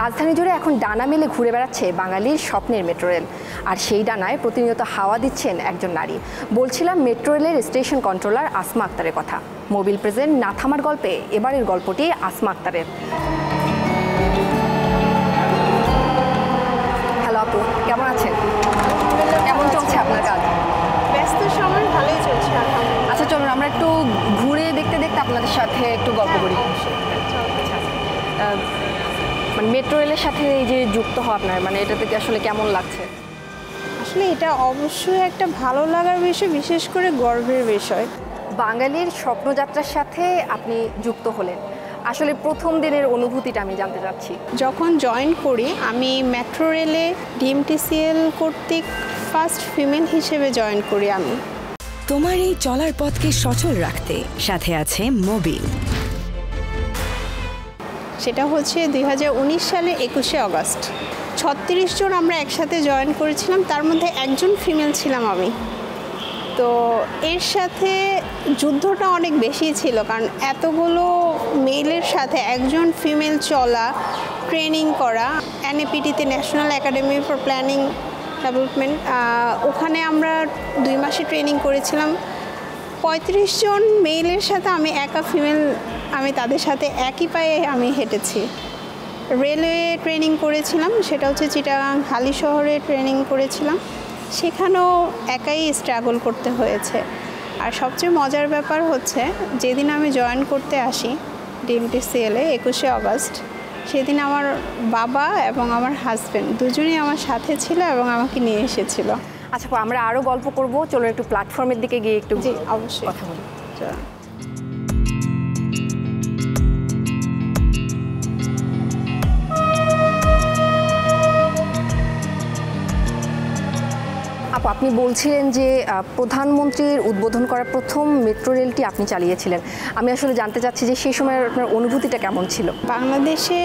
রাজধানী জুড়ে এখন ডানা মেলে ঘুরে বেড়াচ্ছে বাঙালির স্বপ্নের মেট্রো রেল। আর সেই ডানায় প্রতিনিয়ত হাওয়া দিচ্ছেন একজন নারী। বলছিলাম মেট্রো রেলের স্টেশন কন্ট্রোলার আসমা আক্তারের কথা। মোবিল প্রেজেন্ট না থামার গল্পে এবারের গল্পটি আসমা আক্তারের। হ্যালো আপু, কেমন আছেন? কেমন চলছে আপনার কাজ? ব্যস্ত সময় ভালোই চলছে। আচ্ছা চলুন আমরা একটু ঘুরে দেখতে দেখতে আপনাদের সাথে একটু গল্প করি। মানে মেট্রো রেলের সাথে এই যে যুক্ত হওয়া আপনার, মানে এটা থেকে আসলে কেমন লাগছে? আসলে এটা অবশ্যই একটা ভালো লাগার বিষয়, বিশেষ করে গর্বের বিষয়। বাঙালির স্বপ্নযাত্রার সাথে আপনি যুক্ত হলেন, আসলে প্রথম দিনের অনুভূতিটা আমি জানতে চাচ্ছি। যখন জয়েন করি আমি মেট্রো রেলে ডিএমটিসিএল কর্তৃক ফার্স্ট ফিমেল হিসেবে জয়েন করি। আমি তোমার এই চলার পথকে সচল রাখতে সাথে আছে মোবিল। সেটা হচ্ছে 2019 সালে 21শে আগস্ট। 36 জন আমরা একসাথে জয়েন করেছিলাম, তার মধ্যে একজন ফিমেল ছিলাম আমি। তো এর সাথে যুদ্ধটা অনেক বেশি ছিল, কারণ এতগুলো মেলের সাথে একজন ফিমেল চলা, ট্রেনিং করা। এনএপিটিতে national academy for planning development, ওখানে আমরা 2 মাসে ট্রেনিং করেছিলাম। 35 জন মেলের সাথে আমি একা ফিমেল, আমি তাদের সাথে একই পায়ে আমি হেঁটেছি। রেলওয়ে ট্রেনিং করেছিলাম, সেটা হচ্ছে চিটাগাং হালি শহরে ট্রেনিং করেছিলাম। সেখানেও একাই স্ট্রাগল করতে হয়েছে। আর সবচেয়ে মজার ব্যাপার হচ্ছে, যেদিন আমি জয়েন করতে আসি ডিএমটিসিএলে 21শে আগস্ট, সেদিন আমার বাবা এবং আমার হাজব্যান্ড দুজনেই আমার সাথে ছিল এবং আমাকে নিয়ে এসেছিল। আচ্ছা আমরা আরও গল্প করব, চলো একটু প্ল্যাটফর্মের দিকে গিয়ে একটু অবশ্যই কথা বলি। আপু, আপনি বলছিলেন যে প্রধানমন্ত্রীর উদ্বোধন করা প্রথম মেট্রো রেলটি আপনি চালিয়েছিলেন। আমি আসলে জানতে চাচ্ছি যে সেই সময় আপনার অনুভূতিটা কেমন ছিল? বাংলাদেশে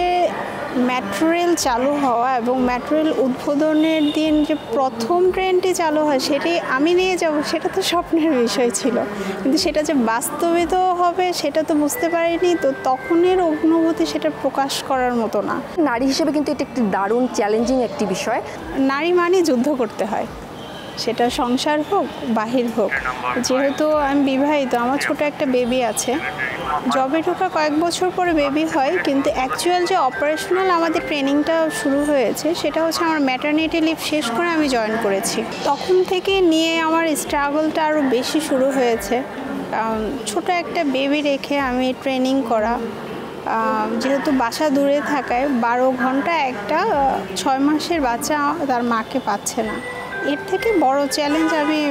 মেট্রো রেল চালু হওয়া এবং মেট্রো রেল উদ্বোধনের দিন যে প্রথম ট্রেনটি চালু হয় সেটি আমি নিয়ে যাব, সেটা তো স্বপ্নের বিষয় ছিল, কিন্তু সেটা যে বাস্তবিত হবে সেটা তো বুঝতে পারিনি। তো তখনের অনুভূতি সেটা প্রকাশ করার মতো না। নারী হিসেবে কিন্তু এটা একটি দারুণ চ্যালেঞ্জিং একটি বিষয়। নারী মানে যুদ্ধ করতে হয়, সেটা সংসার হোক বাহির হোক। যেহেতু আমি বিবাহিত, আমার ছোট একটা বেবি আছে। জবে ঢোকা কয়েক বছর পরে বেবি হয়, কিন্তু অ্যাকচুয়াল যে অপারেশনাল আমাদের ট্রেনিংটা শুরু হয়েছে সেটা হচ্ছে আমার ম্যাটারনিটি লিভ শেষ করে আমি জয়েন করেছি। তখন থেকে নিয়ে আমার স্ট্রাগলটা আরও বেশি শুরু হয়েছে। ছোট একটা বেবি রেখে আমি ট্রেনিং করা, যেহেতু বাসা দূরে থাকায় 12 ঘন্টা একটা 6 মাসের বাচ্চা তার মাকে পাচ্ছে না। এর থেকে বড় চ্যালেঞ্জ আমি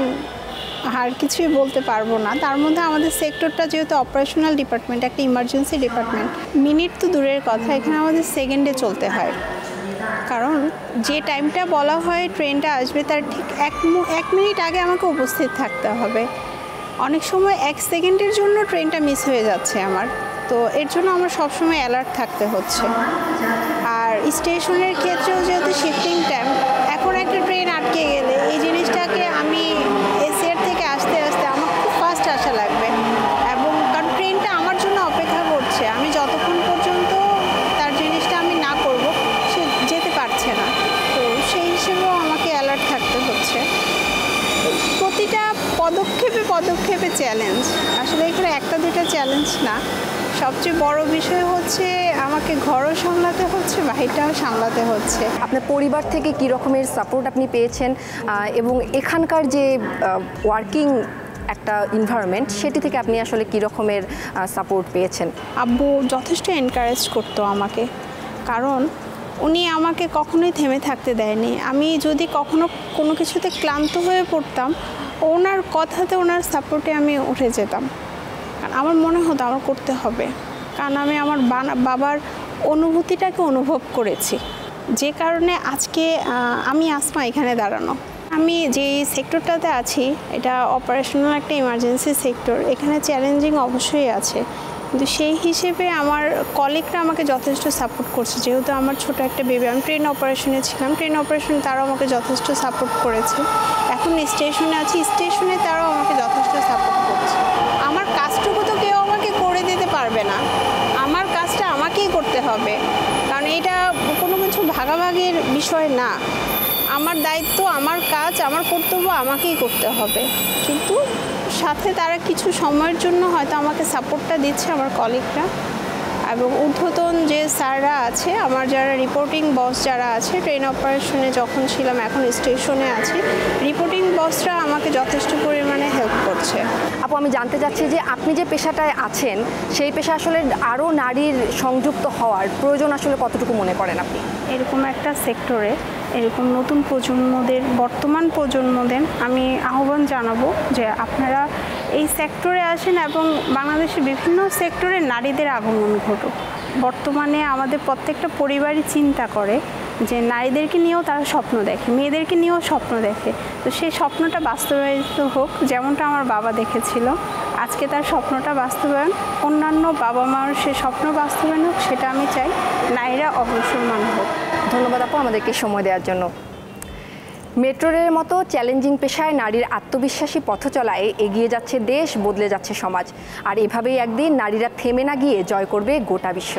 আর কিছুই বলতে পারবো না। তার মধ্যে আমাদের সেক্টরটা যেহেতু অপারেশনাল ডিপার্টমেন্ট, একটা ইমার্জেন্সি ডিপার্টমেন্ট, মিনিট তো দূরের কথা, এখানে আমাদের সেকেন্ডে চলতে হয়। কারণ যে টাইমটা বলা হয় ট্রেনটা আসবে তার ঠিক 1 মিনিট আগে আমাকে উপস্থিত থাকতে হবে। অনেক সময় 1 সেকেন্ডের জন্য ট্রেনটা মিস হয়ে যাচ্ছে আমার। তো এর জন্য আমার সবসময় অ্যালার্ট থাকতে হচ্ছে। আর স্টেশনের ক্ষেত্রেও যেহেতু শিফটিং টাইম, এখন একটা ট্রেন আটকে গেলে এই জিনিসটাকে আমি এসিআর থেকে আসতে আসতে আমার খুব ফাস্ট আসা লাগবে, এবং কারণ ট্রেনটা আমার জন্য অপেক্ষা করছে। আমি যতক্ষণ পর্যন্ত তার জিনিসটা আমি না করব সে যেতে পারছে না। তো সেই হিসেবেও আমাকে অ্যালার্ট থাকতে হচ্ছে। প্রতিটা পদক্ষেপে পদক্ষেপে চ্যালেঞ্জ, আসলে এখানে 1-2টা চ্যালেঞ্জ না। সবচেয়ে বড় বিষয় হচ্ছে আমাকে ঘরও সামলাতে হচ্ছে, বাহিরটাও সামলাতে হচ্ছে। আপনার পরিবার থেকে কী রকমের সাপোর্ট আপনি পেয়েছেন, এবং এখানকার যে ওয়ার্কিং একটা এনভায়রনমেন্ট সেটি থেকে আপনি আসলে কী রকমের সাপোর্ট পেয়েছেন? আব্বু যথেষ্ট এনকারেজ করতো আমাকে, কারণ উনি আমাকে কখনোই থেমে থাকতে দেয়নি। আমি যদি কখনো কোনো কিছুতে ক্লান্ত হয়ে পড়তাম, ওনার কথাতে ওনার সাপোর্টে আমি উঠে যেতাম। কারণ আমার মনে হতো আমার করতে হবে, কারণ আমি আমার বাবার অনুভূতিটাকে অনুভব করেছি, যে কারণে আজকে আমি আসমা এখানে দাঁড়ানো। আমি যে সেক্টরটাতে আছি এটা অপারেশনাল একটা ইমার্জেন্সি সেক্টর, এখানে চ্যালেঞ্জিং অবশ্যই আছে, কিন্তু সেই হিসেবে আমার কলিগরা আমাকে যথেষ্ট সাপোর্ট করছে। যেহেতু আমার ছোট একটা বেবি, আমি ট্রেন অপারেশনে ছিলাম, ট্রেন অপারেশনে তারাও আমাকে যথেষ্ট সাপোর্ট করেছে। এখন স্টেশনে আছি, স্টেশনে তারাও আমাকে যথেষ্ট সাপোর্ট করছে। আমার কাজটুকু তো কেউ আমাকে করে দিতে পারবে না, আমার কাজটা আমাকেই করতে হবে, কারণ এটা কোনো ভাগাভাগির বিষয় না। আমার দায়িত্ব, আমার কাজ, আমার কর্তব্য আমাকেই করতে হবে, কিন্তু সাথে তারা কিছু সময়ের জন্য হয়তো আমাকে সাপোর্টটা দিচ্ছে আমার কলিগরা এবং ঊর্ধ্বতন যে স্যাররা আছে, আমার যারা রিপোর্টিং বস যারা আছে, ট্রেন অপারেশনে যখন ছিলাম, এখন স্টেশনে আছি, রিপোর্টিং বসরা আমাকে যথেষ্ট পরিমাণে হেল্প করছে। আপু, আমি জানতে চাচ্ছি যে আপনি যে পেশাটায় আছেন সেই পেশা আসলে আরও নারীর সংযুক্ত হওয়ার প্রয়োজন আসলে কতটুকু মনে করেন আপনি? এরকম একটা সেক্টরে এরকম নতুন প্রজন্মদের, বর্তমান প্রজন্মদের আমি আহ্বান জানাবো যে আপনারা এই সেক্টরে আসেন এবং বাংলাদেশের বিভিন্ন সেক্টরে নারীদের আগমন ঘটুক। বর্তমানে আমাদের প্রত্যেকটা পরিবারই চিন্তা করে যে নারীদেরকে নিয়েও তারা স্বপ্ন দেখে, মেয়েদেরকে নিয়েও স্বপ্ন দেখে, তো সেই স্বপ্নটা বাস্তবায়িত হোক। যেমনটা আমার বাবা দেখেছিল, আজকে তার স্বপ্নটা বাস্তবায়ন, অন্যান্য বাবা মার সে স্বপ্ন বাস্তবায়ন হোক, সেটা আমি চাই। নারীরা অগ্রসরমান হোক। ধন্যবাদ আপু আমাদেরকে সময় দেওয়ার জন্য। মেট্রো রেলের মতো চ্যালেঞ্জিং পেশায় নারীর আত্মবিশ্বাসী পথ চলায় এগিয়ে যাচ্ছে দেশ, বদলে যাচ্ছে সমাজ। আর এভাবেই একদিন নারীরা থেমে না গিয়ে জয় করবে গোটা বিশ্ব।